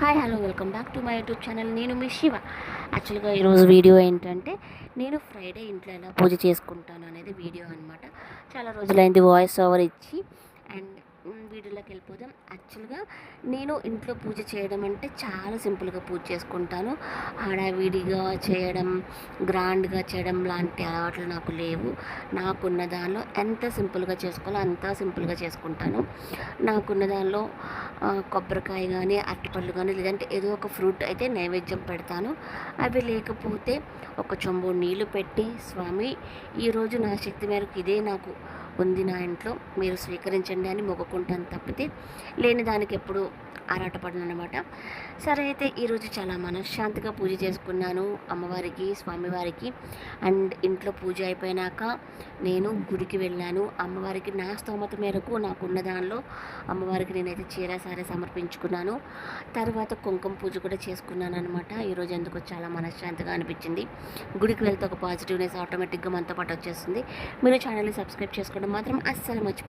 Hi hello welcome back to my YouTube channel. నేను మీ శివ. యాక్చువల్గా ఈరోజు వీడియో ఏంటంటే నేను ఫ్రైడే ఇంట్లో ఎలా పూజ చేసుకుంటాను అనేది వీడియో అనమాట. చాలా రోజులైంది వాయిస్ ఓవర్ ఇచ్చి. అండ్ వీడియోలోకి వెళ్ళిపోదాం. యాక్చువల్గా నేను ఇంట్లో పూజ చేయడం అంటే చాలా సింపుల్గా పూజ చేసుకుంటాను. హడావిడిగా చేయడం, గ్రాండ్గా చేయడం లాంటి అలవాట్లు నాకు లేవు. నాకున్న దానిలో ఎంత సింపుల్గా చేసుకోవాలో అంత సింపుల్గా చేసుకుంటాను. నాకున్న దానిలో కొబ్బరికాయ కానీ, అరటిపళ్ళు కానీ, లేదంటే ఏదో ఒక ఫ్రూట్ అయితే నైవేద్యం పెడతాను. అవి లేకపోతే ఒక చెంబు నీళ్లు పెట్టి, స్వామి ఈరోజు నా శక్తి మేరకు ఇదే నాకు ఉంది నా ఇంట్లో, మీరు స్వీకరించండి అని మొక్కుకుంటాను తప్పితే లేని దానికి ఎప్పుడు ఆరాటపడను అనమాట. సరే, అయితే ఈరోజు చాలా మనశ్శాంతిగా పూజ చేసుకున్నాను అమ్మవారికి, స్వామివారికి. అండ్ ఇంట్లో పూజ అయిపోయినాక నేను గుడికి వెళ్ళాను. అమ్మవారికి నా స్తోమత మేరకు నాకున్న దానిలో అమ్మవారికి నేనైతే చీర సారీ సమర్పించుకున్నాను. తర్వాత కుంకుమ పూజ కూడా చేసుకున్నాను అనమాట. ఈరోజు ఎందుకో చాలా మనశ్శాంతిగా అనిపించింది. గుడికి వెళ్తే ఒక పాజిటివ్నెస్ ఆటోమేటిక్గా మనతో పాటు వచ్చేస్తుంది. మీరు ఛానల్ని సబ్స్క్రైబ్ చేసుకోవడం మాత్రం అస్సలు మర్చిపోయింది.